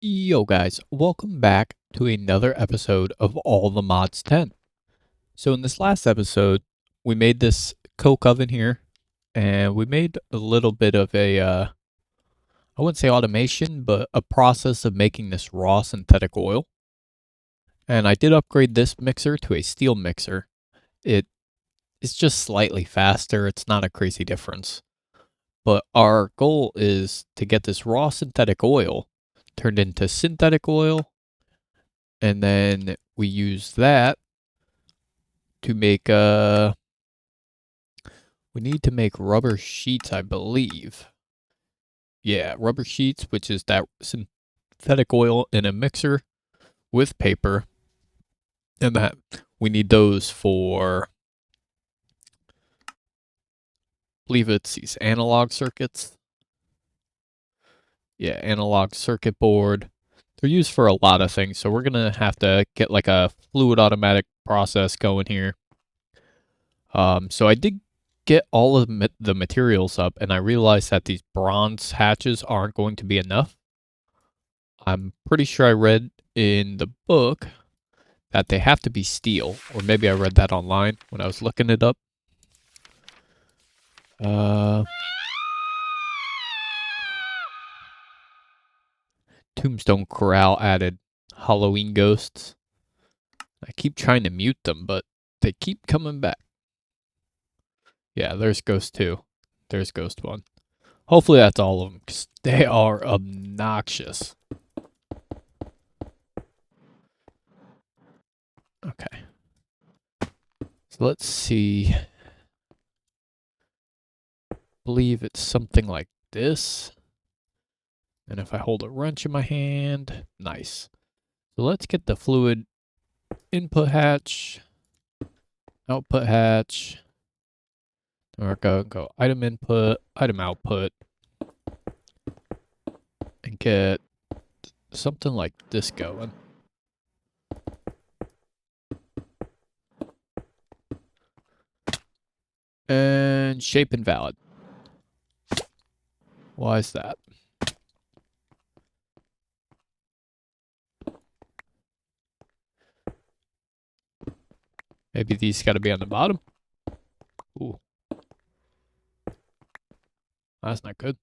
Yo guys, welcome back to another episode of All the Mods 10. So in this last episode, we made this coke oven here, and we made a little bit of I wouldn't say automation, but a process of making this raw synthetic oil. And I did upgrade this mixer to a steel mixer. It is just slightly faster, it's not a crazy difference. But our goal is to get this raw synthetic oil turned into synthetic oil, and then we use that to make we need to make rubber sheets, I believe. Yeah, rubber sheets, which is that synthetic oil in a mixer with paper. And that we need those for, I believe it's these analog circuits. Yeah, analog circuit board. They're used for a lot of things, so we're gonna have to get like a fluid automatic process going here. So I did get all of the materials up, and I realized that these bronze hatches aren't going to be enough. I'm pretty sure I read in the book that they have to be steel, or maybe I read that online when I was looking it up. Tombstone Corral added Halloween ghosts. I keep trying to mute them, but they keep coming back. Yeah, there's Ghost 2. There's Ghost 1. Hopefully that's all of them, because they are obnoxious. Okay. So let's see. I believe it's something like this. And if I hold a wrench in my hand, nice. So let's get the fluid input hatch, output hatch. Or go item input, item output, and get something like this going. And shape invalid. Why is that? Maybe these got to be on the bottom. Ooh. That's not good.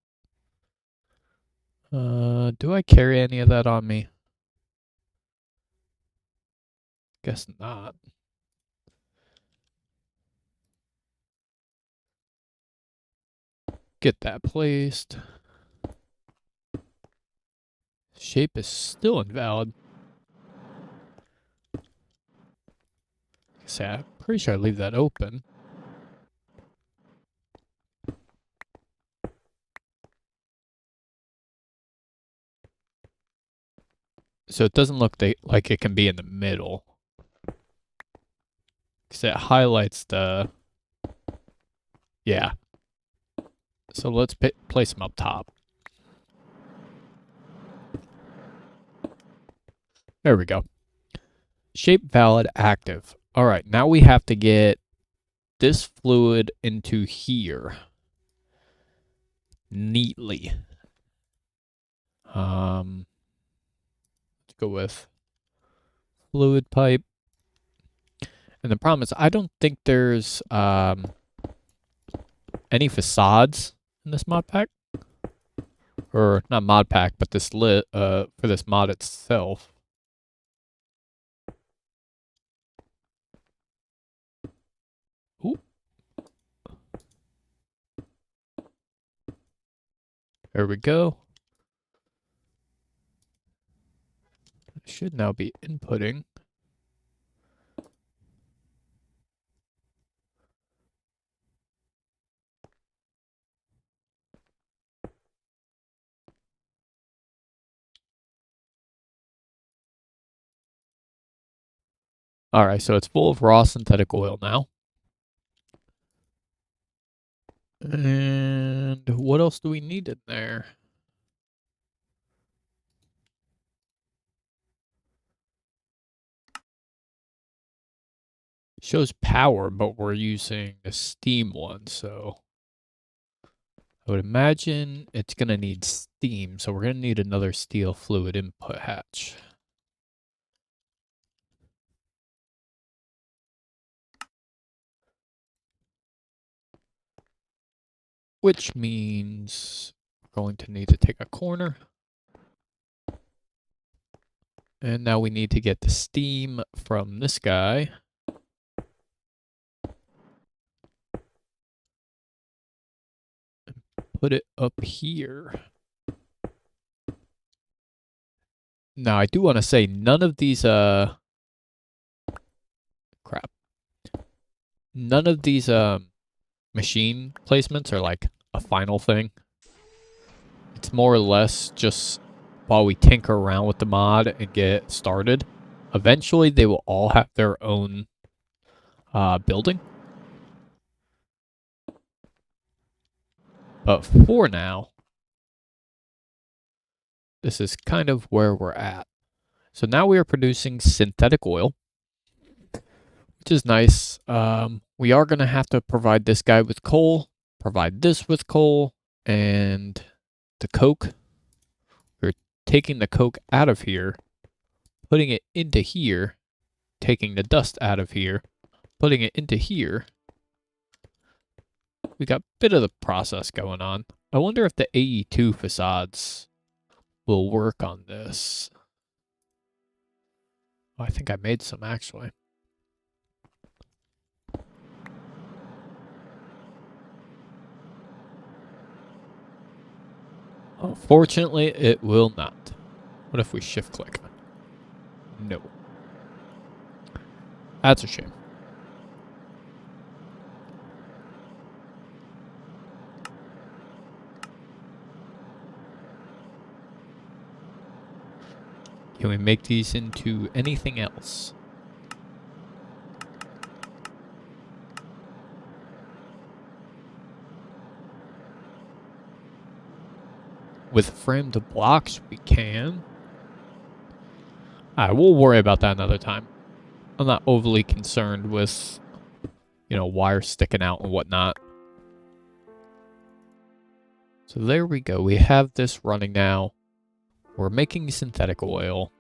Do I carry any of that on me? Guess not. Get that placed. Shape is still invalid. See, I'm pretty sure I leave that open. So it doesn't look like it can be in the middle. Because it highlights the... Yeah. So let's place them up top. There we go. Shape valid active. All right, now we have to get this fluid into here neatly. Let's go with fluid pipe. And the problem is I don't think there's any facades in this mod pack. Or not mod pack, but this for this mod itself. Ooh. There we go. It should now be inputting. All right, so it's full of raw synthetic oil now. And what else do we need in there? It shows power, but we're using the steam one, so I would imagine it's going to need steam, so we're going to need another steel fluid input hatch. Which means we're going to need to take a corner. And now we need to get the steam from this guy. Put it up here. Now, I do want to say none of these, crap. None of these, machine placements are like a final thing. It's more or less just while we tinker around with the mod and get started. Eventually, they will all have their own building. But for now, this is kind of where we're at. So now we are producing synthetic oil, which is nice. We are going to have to provide this guy with coal, provide this with coal, and the coke. We're taking the coke out of here, putting it into here, taking the dust out of here, putting it into here. We got a bit of the process going on. I wonder if the AE2 facades will work on this. Oh, I think I made some actually. Unfortunately, it will not. What if we shift click? No. That's a shame. Can we make these into anything else? With framed blocks, we can. Alright, we'll worry about that another time. I'm not overly concerned with, wires sticking out and whatnot. So there we go. We have this running now. We're making synthetic oil.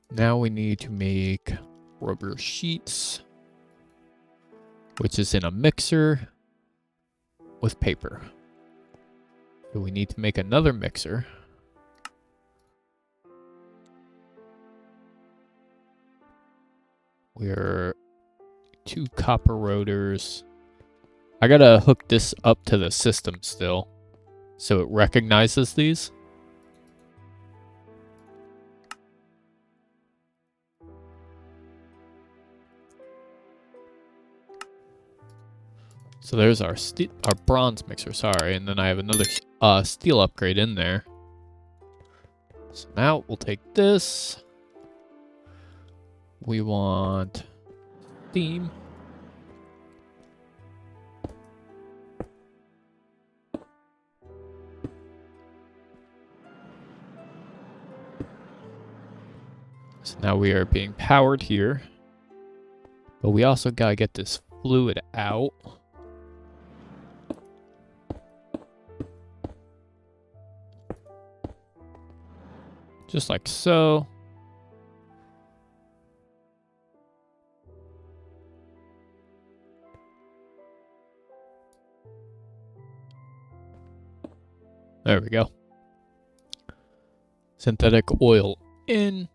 Now we need to make rubber sheets, which is in a mixer with paper. So we need to make another mixer. We're 2 copper rotors. I gotta hook this up to the system still, so it recognizes these. So there's our bronze mixer, sorry, and then I have another steel upgrade in there. So now we'll take this. We want steam. So now we are being powered here. But we also gotta get this fluid out. Just like so. There we go. Synthetic oil in.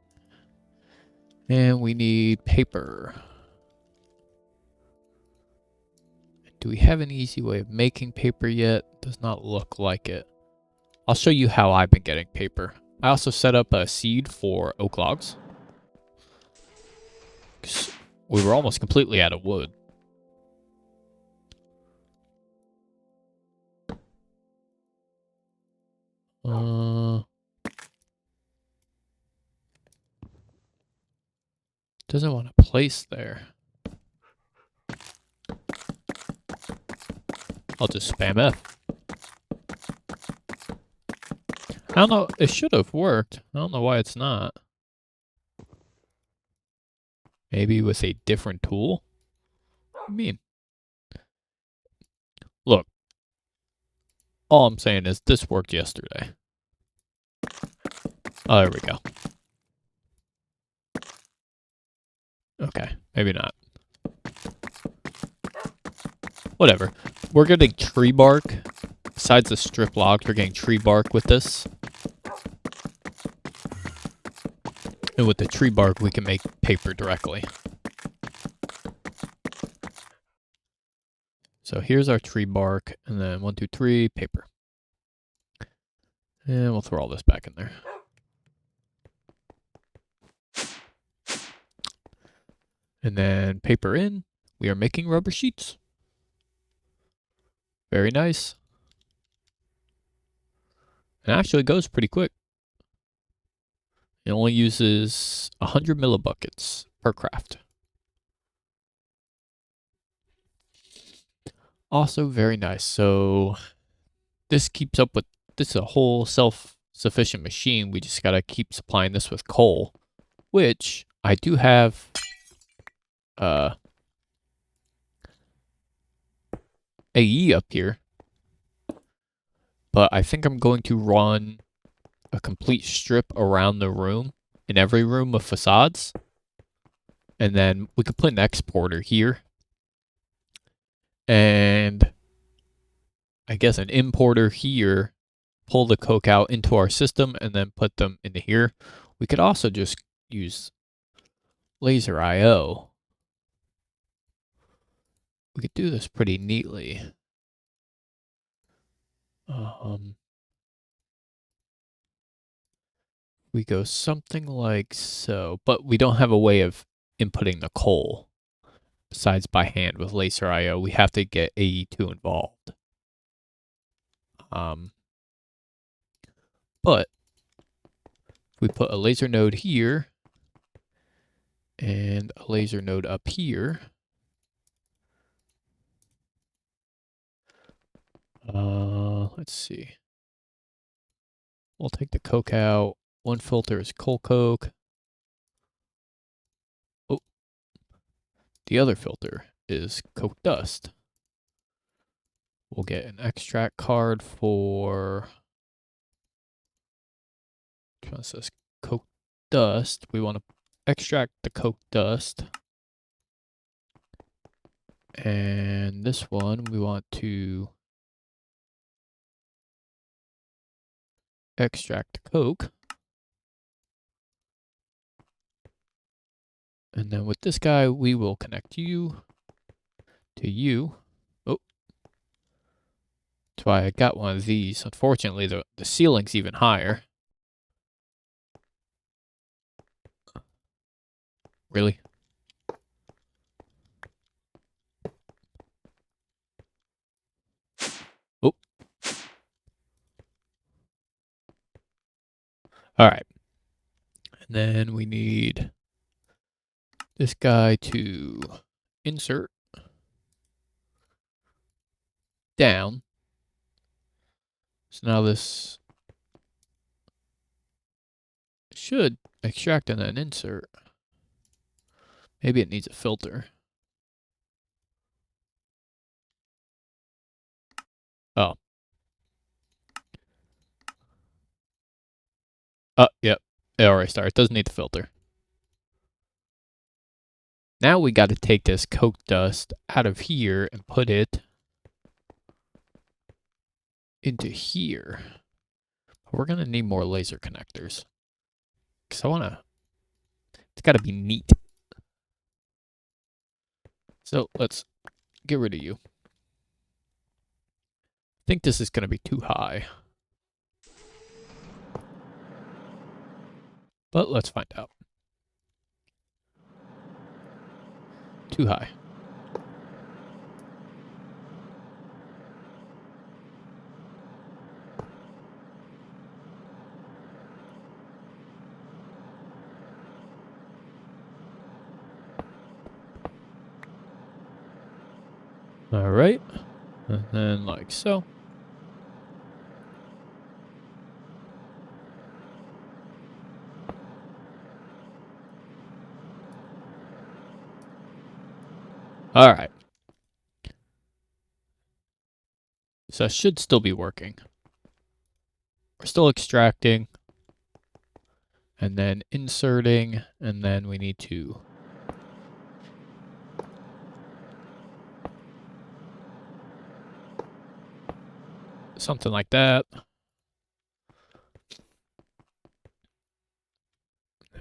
And we need paper. Do we have an easy way of making paper yet? Does not look like it. I'll show you how I've been getting paper. I also set up a seed for oak logs. We were almost completely out of wood. Doesn't want to place there. I'll just spam F. I don't know. It should have worked. I don't know why it's not. Maybe with a different tool? What do you mean? Look, all I'm saying is this worked yesterday. Oh, there we go. Okay, maybe not. Whatever. We're getting tree bark. Besides the strip logs, we're getting tree bark with this. And with the tree bark, we can make paper directly. So here's our tree bark, and then 1, 2, 3, paper. And we'll throw all this back in there. And then paper in. We are making rubber sheets. Very nice. It actually goes pretty quick. It only uses 100 millibuckets per craft. Also very nice. So this keeps up with, this is a whole self-sufficient machine. We just gotta keep supplying this with coal, which I do have AE up here, but I think I'm going to run a complete strip around the room, in every room of facades, and then we could put an exporter here, and I guess an importer here, pull the coke out into our system, and then put them into here. We could also just use laser IO. We could do this pretty neatly. We go something like so, but we don't have a way of inputting the coal besides by hand with laser IO. We have to get AE2 involved. But if we put a laser node here and a laser node up here, let's see. We'll take the coke out. One filter is coal coke. Oh, the other filter is coke dust. We'll get an extract card for, it says coke dust. We want to extract the coke dust. And this one, we want to extract the coke. And then with this guy, we will connect you to you. Oh, that's why I got one of these. Unfortunately, the ceiling's even higher. Really? Oh. All right. And then we need this guy to insert down. So now this should extract and then insert. Maybe it needs a filter. Oh. Yep. It already started. It doesn't need the filter. Now we got to take this coke dust out of here and put it into here. We're going to need more laser connectors. Because I want to, it's got to be neat. So let's get rid of you. I think this is going to be too high. But let's find out. Too high. All right. And then like so. All right. So that should still be working. We're still extracting. And then inserting. And then we need to... something like that.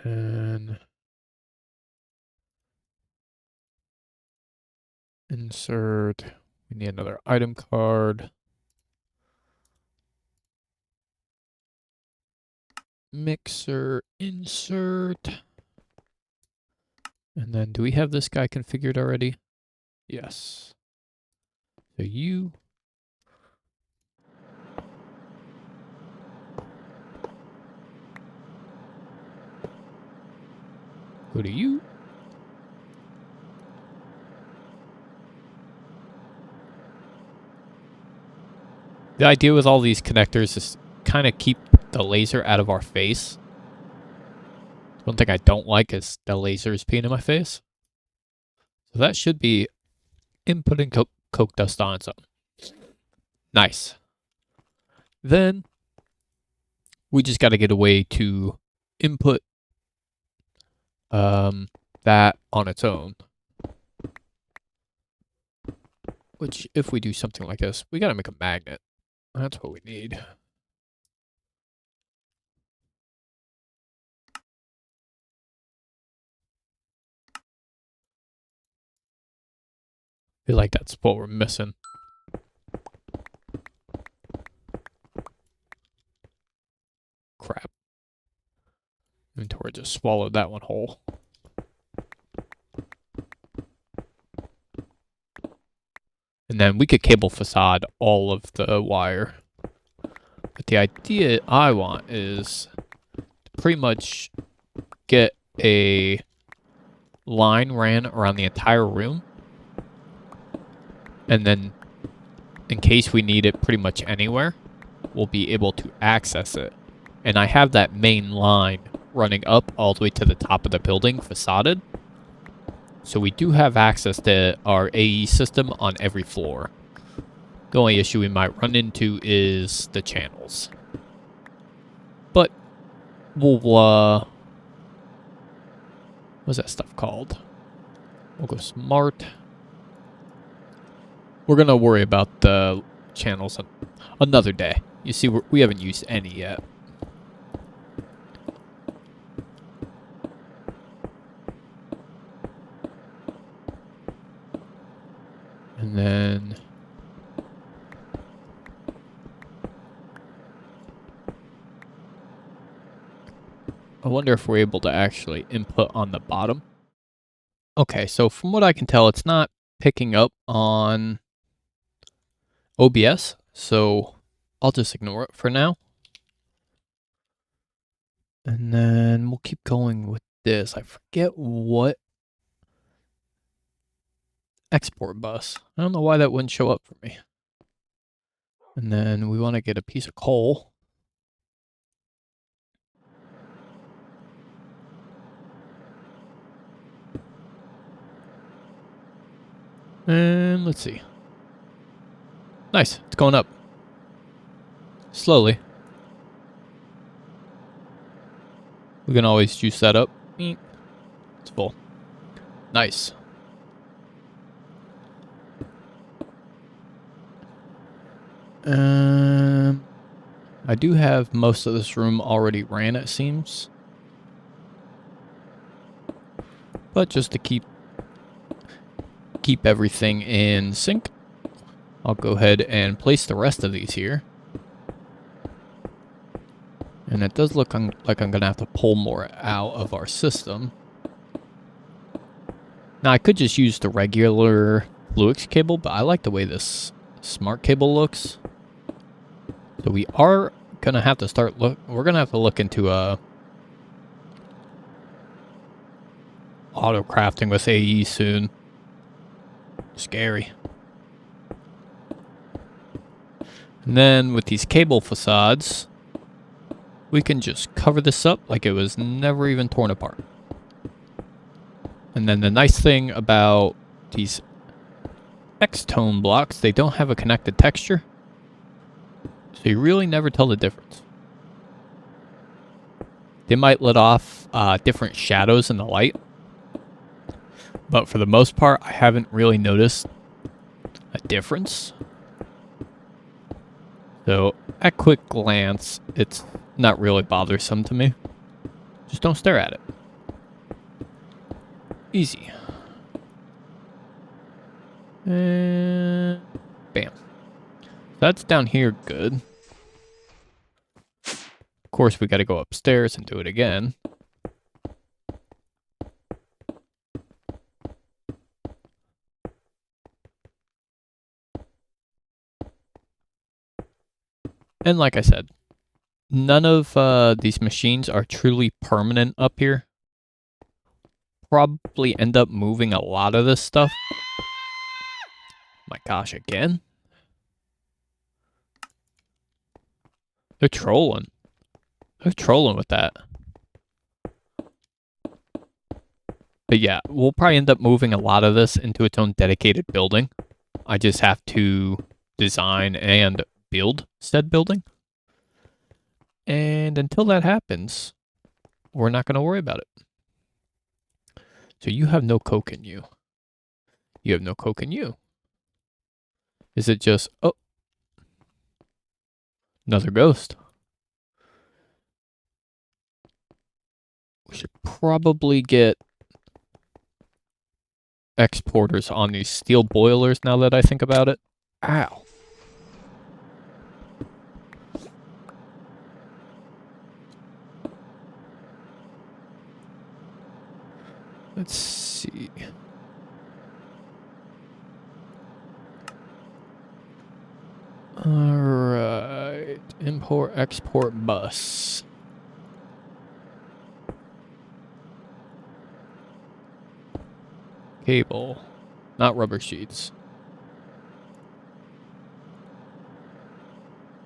And... insert. We need another item card. Mixer, insert. And then do we have this guy configured already? Yes. So you. Go to you. The idea with all these connectors is kind of keep the laser out of our face. One thing I don't like is the lasers being in my face. So that should be inputting coke dust on its own. Nice. Then we just got to get a way to input that on its own. Which, if we do something like this, we got to make a magnet. That's what we need. I feel like that's what we're missing. Crap. Inventory just swallowed that one whole. And then we could cable facade all of the wire. But the idea I want is to pretty much get a line ran around the entire room. And then, in case we need it pretty much anywhere, we'll be able to access it. And I have that main line running up all the way to the top of the building, facaded. So we do have access to our AE system on every floor. The only issue we might run into is the channels. But we'll, what's that stuff called? We'll go smart. We're going to worry about the channels another day. You see, we haven't used any yet. And then I wonder if we're able to actually input on the bottom. Okay, so from what I can tell, it's not picking up on OBS, so I'll just ignore it for now. And then we'll keep going with this. I forget what export bus. I don't know why that wouldn't show up for me. And then we want to get a piece of coal. And let's see. Nice, it's going up. Slowly. We can always juice that up. It's full. Nice. I do have most of this room already ran, it seems. But just to keep everything in sync, I'll go ahead and place the rest of these here. And it does look like I'm going to have to pull more out of our system. Now, I could just use the regular Bluix cable, but I like the way this smart cable looks. So we are going to have to we're going to have to look into auto crafting with AE soon. Scary. And then with these cable facades, we can just cover this up like it was never even torn apart. And then the nice thing about these X-tone blocks, they don't have a connected texture. So you really never tell the difference. They might let off different shadows in the light, but for the most part, I haven't really noticed a difference. So at quick glance, it's not really bothersome to me. Just don't stare at it. Easy. And bam. That's down here good. Of course, we got to go upstairs and do it again. And like I said, none of these machines are truly permanent up here. Probably end up moving a lot of this stuff. My gosh, again? They're trolling. They're trolling with that. But yeah, we'll probably end up moving a lot of this into its own dedicated building. I just have to design and build said building. And until that happens, we're not going to worry about it. So you have no coke in you. You have no coke in you. Is it just, oh, another ghost? We should probably get exporters on these steel boilers now that I think about it. Ow. Let's see. Alright. Import, export bus. Cable. Not rubber sheets.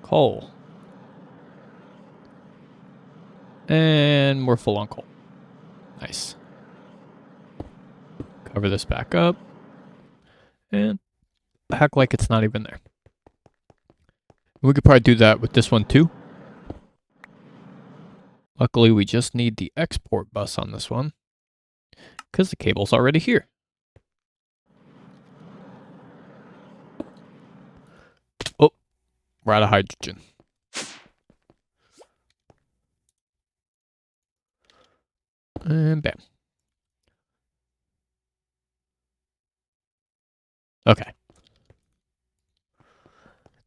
Coal. And we're full on coal. Nice. Cover this back up. And act like it's not even there. We could probably do that with this one too. Luckily, we just need the export bus on this one because the cable's already here. Oh, we're out of hydrogen. And bam. Okay.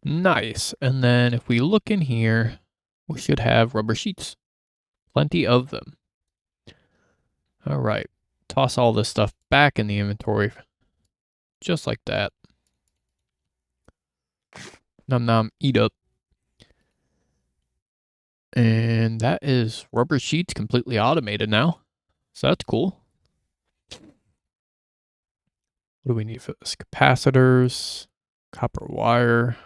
Nice. And then if we look in here, we should have rubber sheets. Plenty of them. All right. Toss all this stuff back in the inventory. Just like that. Num num, eat up. And that is rubber sheets completely automated now. So that's cool. What do we need for this? Capacitors, copper wire.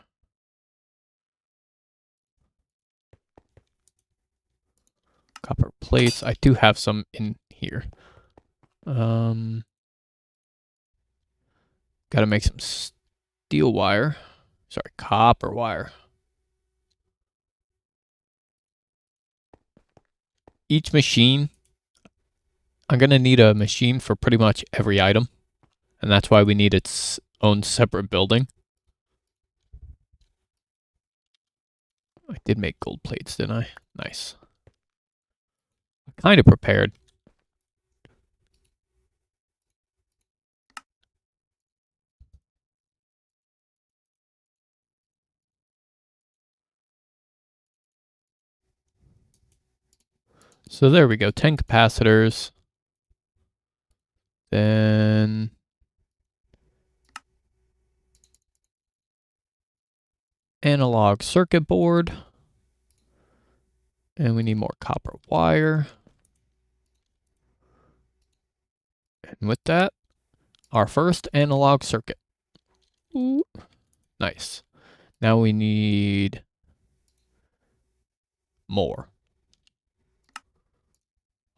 Copper plates. I do have some in here. Got to make some steel wire. Sorry, copper wire. Each machine, I'm going to need a machine for pretty much every item. And that's why we need its own separate building. I did make gold plates, didn't I? Nice. Kind of prepared. So there we go, 10 capacitors. Then analog circuit board. And we need more copper wire. And with that, our first analog circuit. Ooh, nice. Now we need more.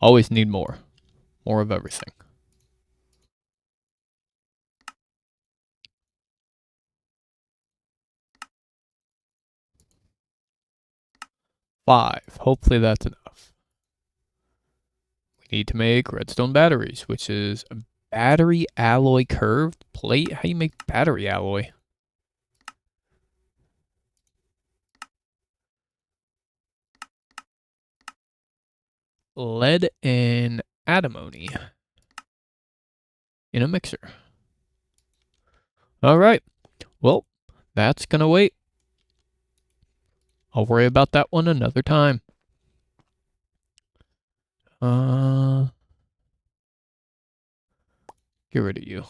Always need more. More of everything. 5. Hopefully that's enough. We need to make redstone batteries, which is a battery alloy curved plate. How do you make battery alloy? Lead and antimony in a mixer. All right. Well, that's going to wait. I'll worry about that one another time. Get rid of you.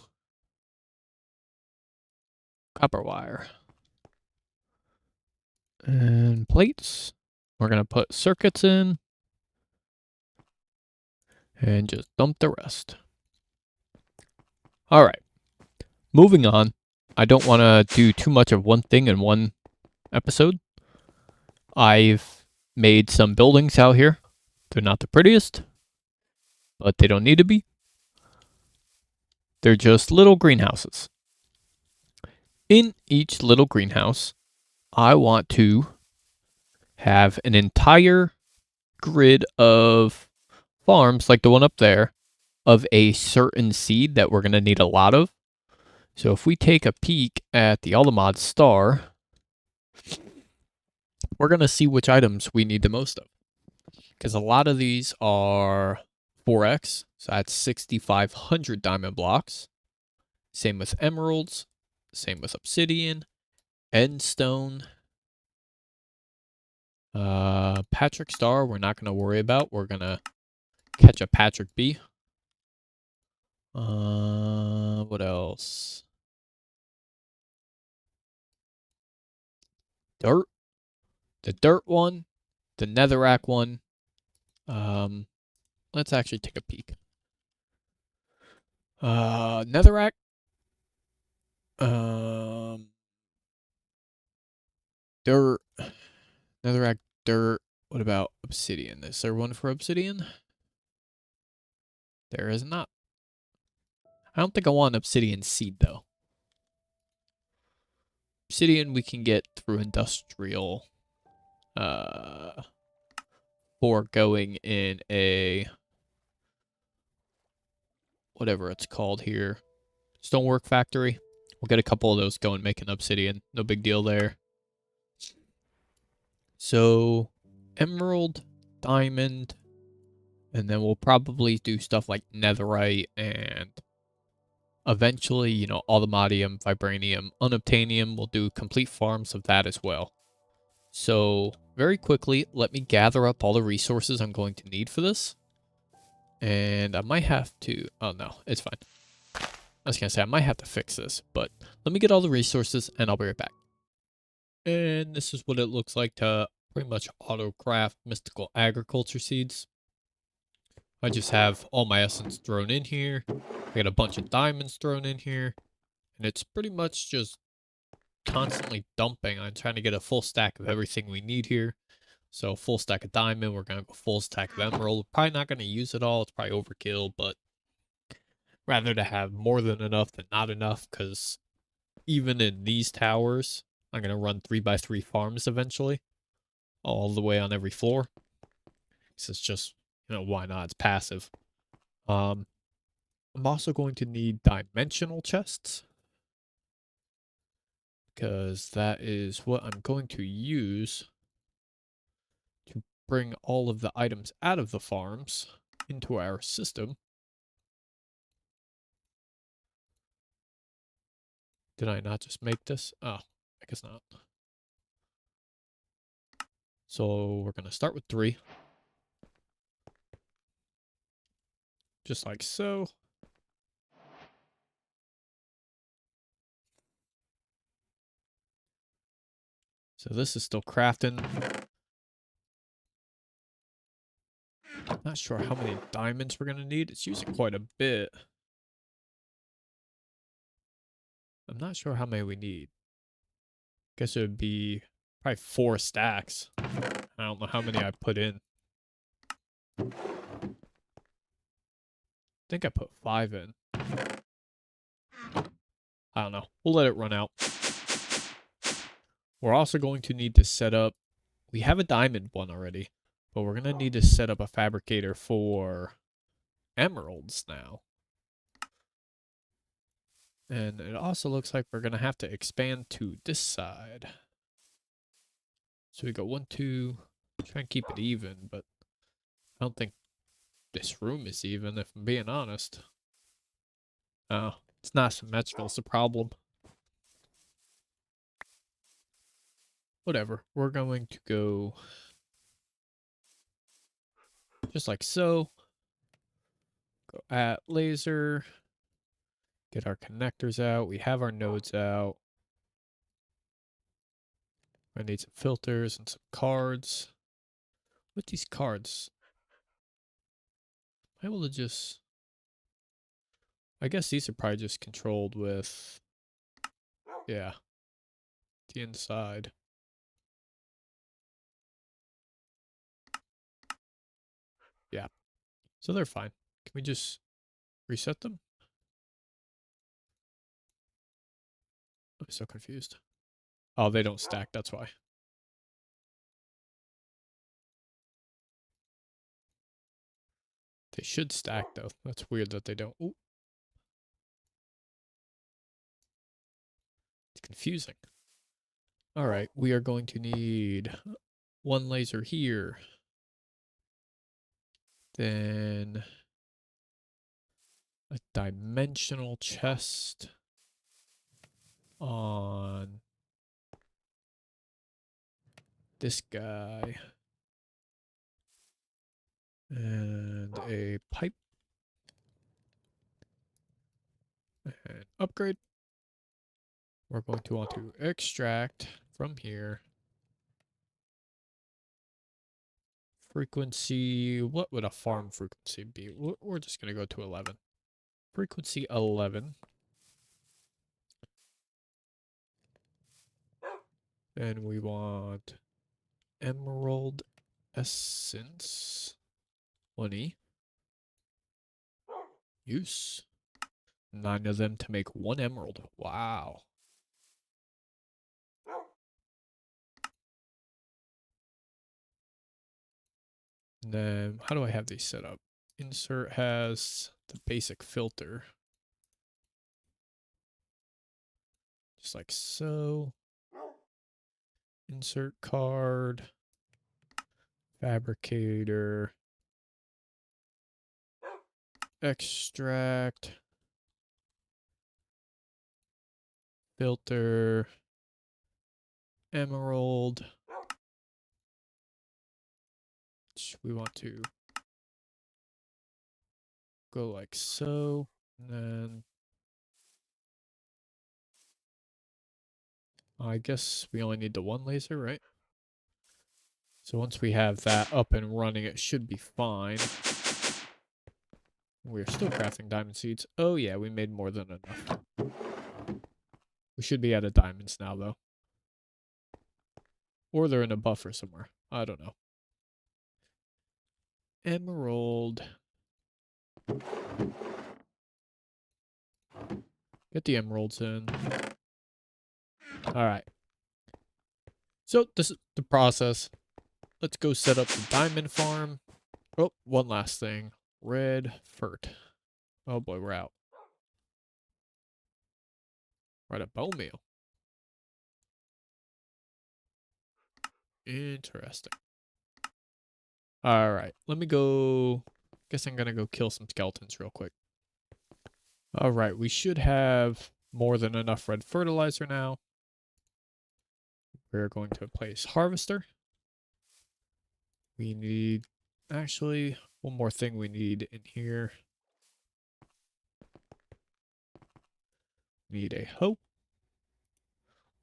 Copper wire. And plates. We're going to put circuits in. And just dump the rest. All right. Moving on. I don't want to do too much of one thing in one episode. I've made some buildings out here. They're not the prettiest, but they don't need to be. They're just little greenhouses. In each little greenhouse, I want to have an entire grid of farms, like the one up there, of a certain seed that we're going to need a lot of. So if we take a peek at the Altamod star, we're going to see which items we need the most of. Because a lot of these are 4x, so that's 6,500 diamond blocks. Same with emeralds, same with obsidian, endstone. Patrick Star, we're not going to worry about. We're going to catch a Patrick B. What else? Dirt. The dirt one. The netherrack one. Let's actually take a peek. Netherrack. Dirt. Netherrack, dirt. What about obsidian? Is there one for obsidian? There is not. I don't think I want an obsidian seed, though. Obsidian we can get through industrial. For going in a... whatever it's called here. Stonework factory. We'll get a couple of those going, making obsidian. No big deal there. So, emerald, diamond, and then we'll probably do stuff like netherite and eventually, aluminium, vibranium, unobtainium. We'll do complete farms of that as well. So, very quickly, let me gather up all the resources I'm going to need for this. And I might have to... oh, no, it's fine. I was going to say, I might have to fix this, but let me get all the resources and I'll be right back. And this is what it looks like to pretty much auto-craft mystical agriculture seeds. I just have all my essence thrown in here. I got a bunch of diamonds thrown in here. And it's pretty much just constantly dumping. I'm trying to get a full stack of everything we need here. So full stack of diamond, we're going to go full stack of emerald. Probably not going to use it all. It's probably overkill, but rather to have more than enough than not enough, because even in these towers, I'm going to run 3x3 farms eventually, all the way on every floor. This is just, why not? It's passive. I'm also going to need dimensional chests, because that is what I'm going to use to bring all of the items out of the farms into our system. Did I not just make this? Oh, I guess not. So we're going to start with 3. Just like so. So this is still crafting. Not sure how many diamonds we're going to need. It's using quite a bit. I'm not sure how many we need. Guess it would be probably 4 stacks. I don't know how many I put in. I think I put 5 in. I don't know. We'll let it run out. We're also going to need to set up We have a diamond one already, but we're going to need to set up a fabricator for emeralds now. And it also looks like we're going to have to expand to this side. So we go 1, 2, try and keep it even, but I don't think this room is even, if I'm being honest. Oh, it's not symmetrical, it's a problem. Whatever, we're going to go just like so. Go at laser, get our connectors out. We have our nodes out. I need some filters and some cards. With these cards, I'm able to just... I guess these are probably just controlled with... Yeah, the inside. Yeah, so they're fine. Can we just reset them? I'm so confused. Oh, they don't stack, that's why. They should stack, though. That's weird that they don't. Ooh. It's confusing. All right, we are going to need one laser here. Then a dimensional chest on this guy. And a pipe. And upgrade. We're going to want to extract from here. Frequency, what would a farm frequency be? We're just going to go to 11. Frequency 11. And we want emerald essence 20. Use 9 of them to make 1 emerald. Wow. And then how do I have these set up? Insert has the basic filter. Just like so. Insert card. Fabricator. Extract. Filter. Emerald. We want to go like so. And then I guess we only need the 1 laser, right? So once we have that up and running, it should be fine. We're still crafting diamond seeds. Oh yeah, we made more than enough. We should be out of diamonds now, though. Or they're in a buffer somewhere. I don't know. Emerald. Get the emeralds in. Alright. So this is the process. Let's go set up the diamond farm. Oh, one last thing. Red fert. Oh boy, we're out. We're at a bone meal. Interesting. Alright, let me go... Guess I'm gonna go kill some skeletons real quick. Alright, we should have more than enough red fertilizer now. We're going to place harvester. We need... Actually, one more thing we need in here. Need a hoe.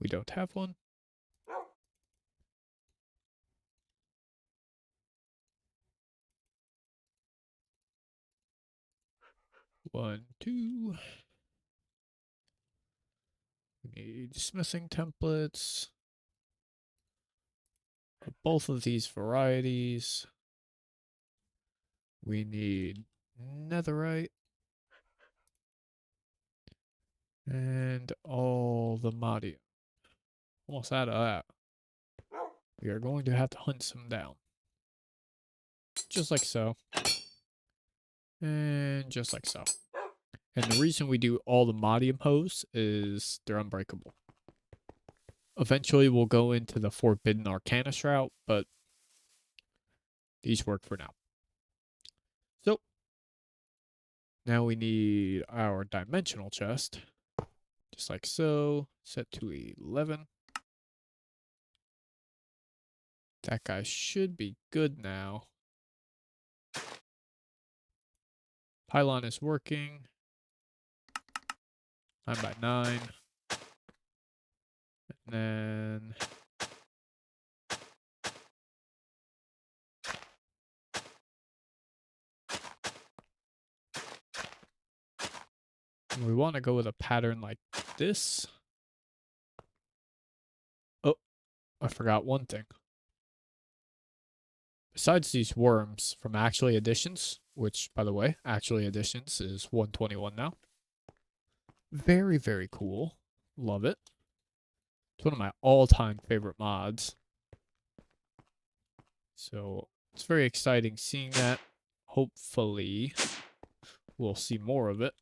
We don't have one. One, two. We need smithing templates. For both of these varieties. We need netherite. And all the modium. Almost out of that. we are going to have to hunt some down. Just like so. And just like so. And the reason we do all the Modium hose is they're unbreakable. Eventually we'll go into the Forbidden Arcanus route, but these work for now. So, now we need our dimensional chest. Just like so. Set to 11. That guy should be good now. Pylon is working. 9 by 9. And then we want to go with a pattern like this. Oh, I forgot one thing. Besides these worms from Actually Additions, which, by the way, Actually Additions is 121 now. Very, very cool. Love it. It's one of my all-time favorite mods. So, it's very exciting seeing that. Hopefully, we'll see more of it.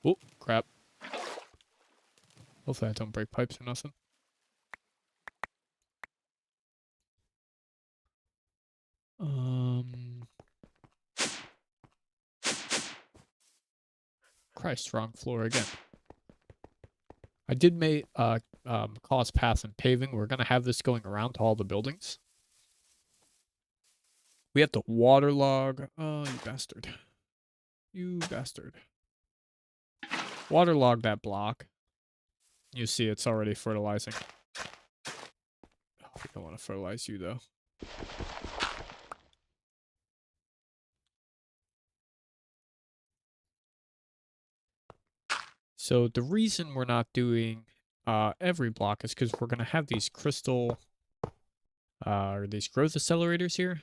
Oh, crap. Hopefully I don't break pipes or nothing. Christ, wrong floor again. I did make cause path and paving. We're gonna have this going around to all the buildings. We have to waterlog. Oh, you bastard. You bastard. Waterlog that block. You see it's already fertilizing. Oh, I don't want to fertilize you though. So the reason we're not doing every block is because we're going to have these crystal or these growth accelerators here.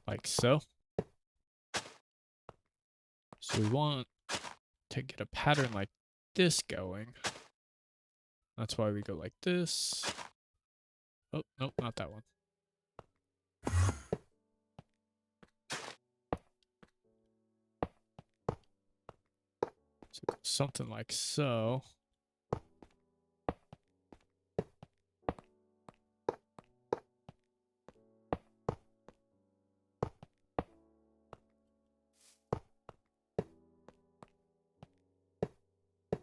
Like so. So we want to get a pattern like this going. That's why we go like this. Oh, nope, not that one. So something like so.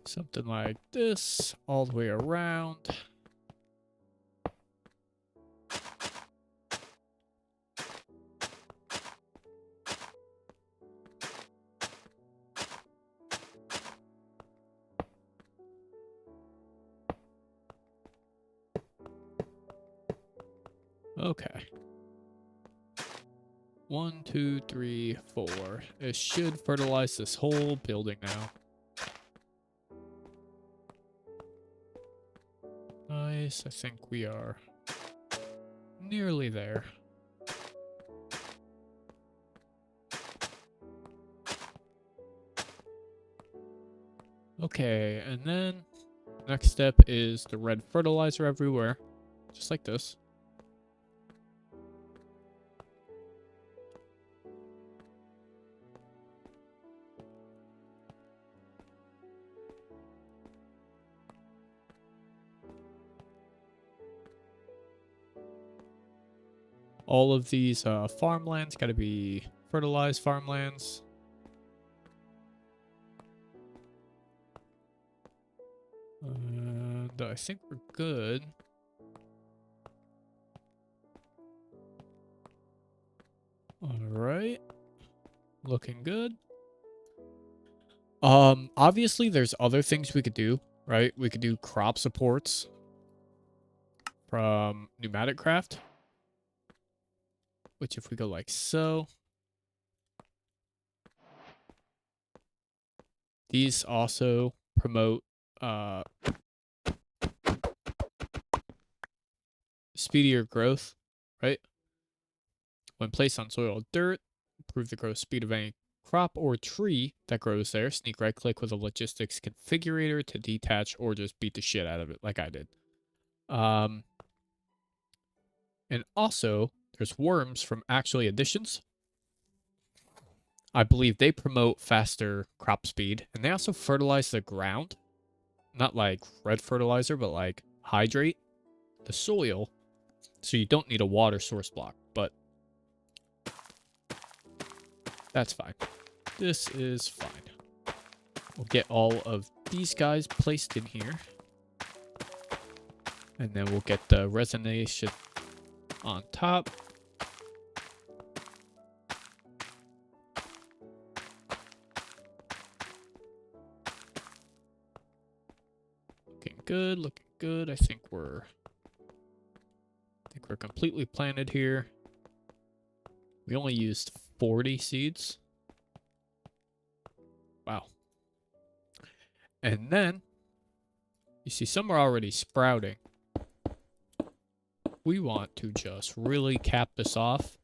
Something like this all the way around. Okay. 1, 2, 3, 4. It should fertilize this whole building now. Nice. I think we are nearly there. Okay, and then next step is the red fertilizer everywhere. Just like this. All of these farmlands got to be fertilized farmlands. And I think we're good. Alright. Looking good. Obviously there's other things we could do, right? We could do crop supports from Pneumatic Craft. Which if we go like so. These also promote speedier growth, right? When placed on soil or dirt, improve the growth speed of any crop or tree that grows there, sneak right click with a logistics configurator to detach or just beat the shit out of it like I did. Um, and also, there's worms from actually additions. I believe they promote faster crop speed, and they also fertilize the ground. Not like red fertilizer, but like hydrate the soil, so you don't need a water source block, but that's fine. This is fine. We'll get all of these guys placed in here, and then we'll get the resonation on top. Looking good, looking good. I think we're completely planted here. We only used 40 seeds. Wow. And then you see some are already sprouting. We want to just really cap this off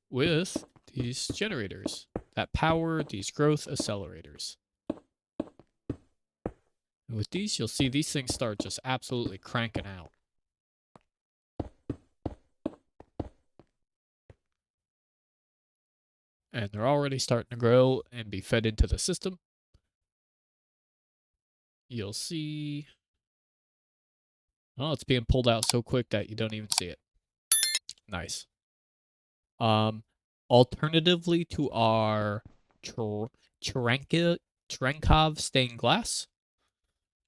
with these generators that power these growth accelerators. And with these, you'll see these things start just absolutely cranking out. And they're already starting to grow and be fed into the system. You'll see... Oh, it's being pulled out so quick that you don't even see it. Nice. Alternatively to our Cherenkov stained glass,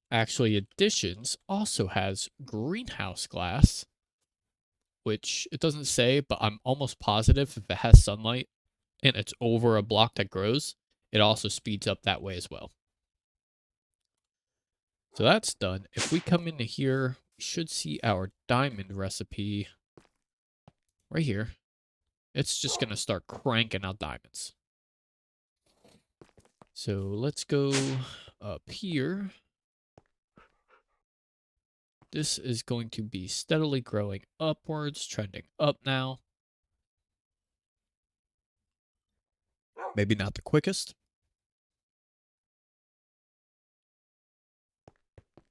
actually Additions also has greenhouse glass, which it doesn't say, but I'm almost positive if it has sunlight and it's over a block that grows, it also speeds up that way as well. So that's done. If we come into here, we should see our diamond recipe right here. It's just going to start cranking out diamonds. So let's go up here. This is going to be steadily growing upwards, trending up now. Maybe not the quickest.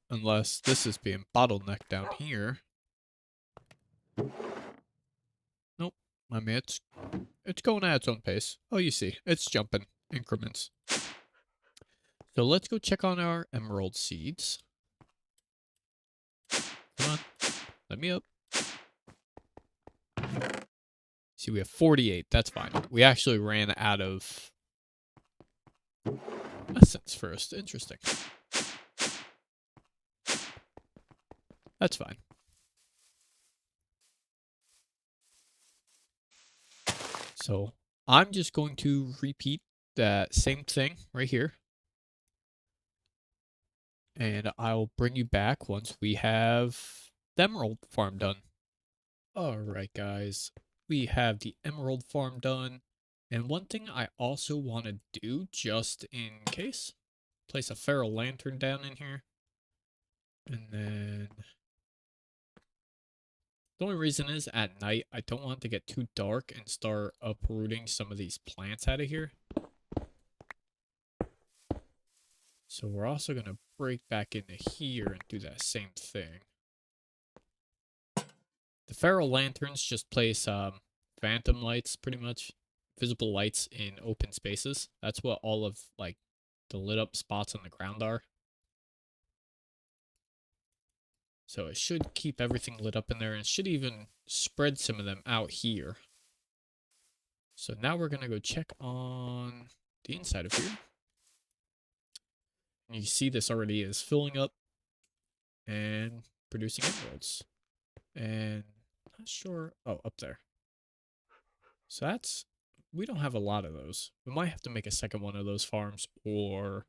Unless this is being bottlenecked down here. Nope. I mean, it's going at its own pace. Oh, you see. It's jumping increments. So let's go check on our emerald seeds. Come on. Let me up. See, we have 48. That's fine. We actually ran out of essence first. Interesting. That's fine. So I'm just going to repeat that same thing right here. And I'll bring you back once we have the emerald farm done. Alright guys, we have the emerald farm done. And one thing I also want to do, just in case, place a feral lantern down in here. And then the only reason is at night, I don't want it to get too dark and start uprooting some of these plants out of here. So we're also going to break back into here and do that same thing. The feral lanterns just place phantom lights, pretty much. Visible lights in open spaces. That's what all of, like, the lit up spots on the ground are. So it should keep everything lit up in there, and it should even spread some of them out here. So now we're going to go check on the inside of here. And you see this already is filling up and producing emeralds. And not sure. Oh, up there. So that's, we don't have a lot of those. We might have to make a second one of those farms or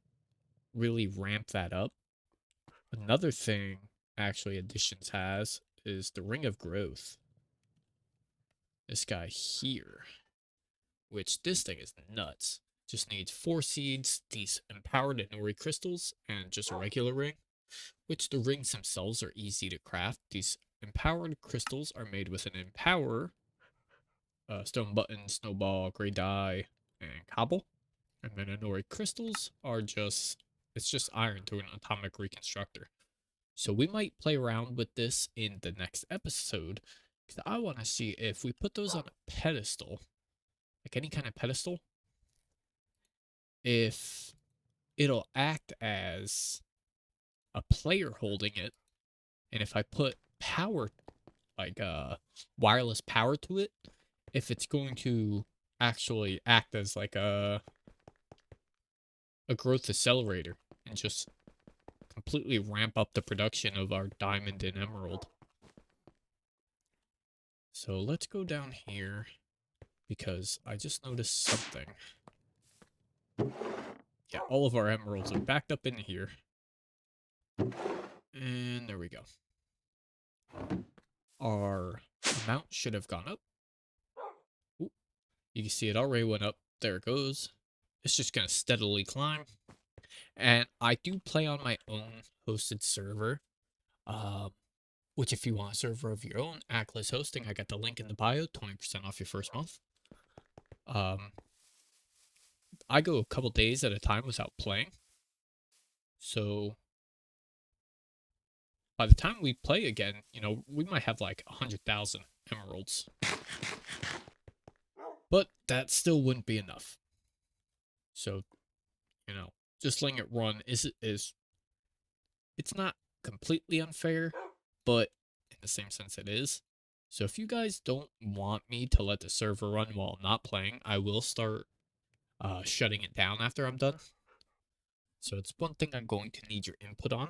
really ramp that up. Another thing actually Additions has is the Ring of Growth. This guy here, which this thing is nuts. Just needs 4 seeds, these empowered Inori crystals, and just a regular ring, which the rings themselves are easy to craft. These empowered crystals are made with an empower stone button, snowball, gray dye, and cobble. And then Inori crystals are just, it's just iron through an atomic reconstructor. So we might play around with this in the next episode, because I want to see if we put those on a pedestal, like any kind of pedestal, if it'll act as a player holding it, and if I put power, like wireless power to it, if it's going to actually act as like a growth accelerator and just completely ramp up the production of our diamond and emerald. So let's go down here because I just noticed something. Yeah, all of our emeralds are backed up in here. And there we go. Our amount should have gone up. Ooh, you can see it already went up. There it goes. It's just going to steadily climb. And I do play on my own hosted server. Which if you want a server of your own, Atlas Hosting, I got the link in the bio, 20% off your first month. I go a couple days at a time without playing. So by the time we play again, you know, we might have like 100,000 emeralds. But that still wouldn't be enough. So, you know, just letting it run is it's not completely unfair, but in the same sense it is. So if you guys don't want me to let the server run while I'm not playing, I will start shutting it down after I'm done. So it's one thing I'm going to need your input on.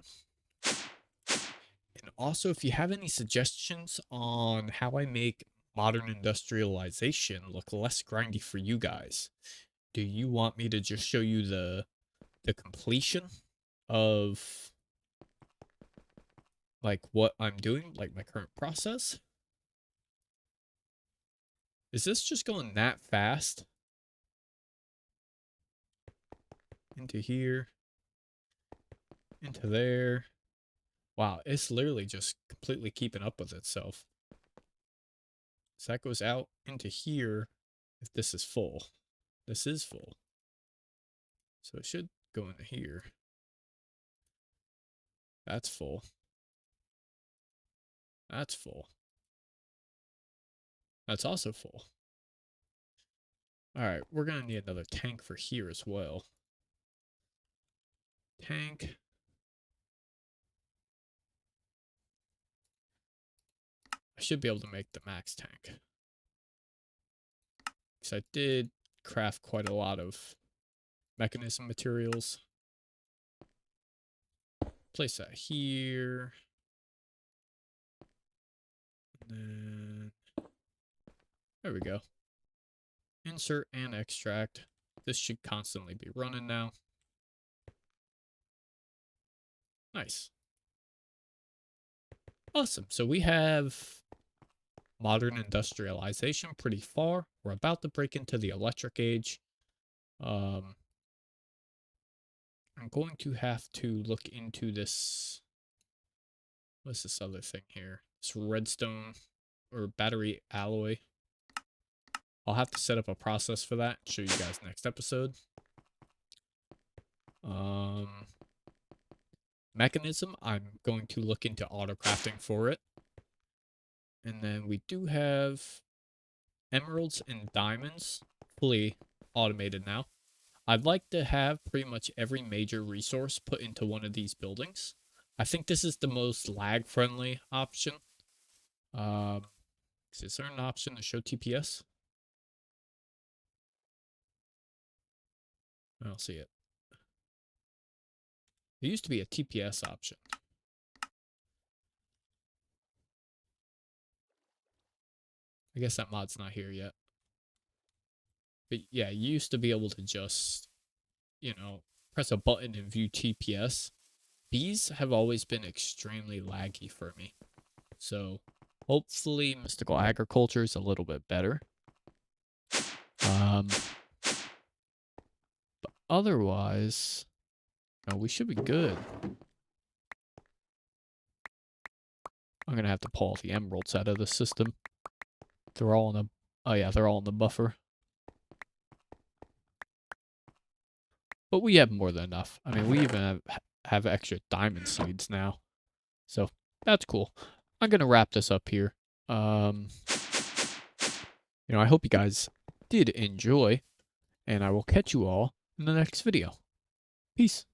And also, if you have any suggestions on how I make Modern Industrialization look less grindy for you guys, do you want me to just show you the completion of like what I'm doing, like my current process? Is this just going that fast? Into here, into there. Wow, it's literally just completely keeping up with itself. So that goes out into here if this is full. This is full. So it should go into here. That's full. That's full. That's also full. Alright, we're going to need another tank for here as well. Tank. I should be able to make the max tank. Because I did craft quite a lot of mechanism materials. Place that here. And then there we go. Insert and extract. This should constantly be running now. Nice. Awesome. So we have modern industrialization pretty far. We're about to break into the electric age. I'm going to have to look into this. What's this other thing here? This redstone or battery alloy. I'll have to set up a process for that. Show you guys next episode. Mechanism, I'm going to look into auto crafting for it. And then we do have emeralds and diamonds fully automated now. I'd like to have pretty much every major resource put into one of these buildings. I think this is the most lag-friendly option. Is there an option to show TPS? I don't see it. There used to be a TPS option. I guess that mod's not here yet. But yeah, you used to be able to just, you know, press a button and view TPS. These have always been extremely laggy for me. So hopefully Mystical Agriculture is a little bit better. But otherwise, no, we should be good. I'm going to have to pull all the emeralds out of the system. They're all in Oh yeah, they're all in the buffer. But we have more than enough. I mean, we even have extra diamond seeds now. So that's cool. I'm going to wrap this up here. Um, I hope you guys did enjoy, and I will catch you all in the next video. Peace.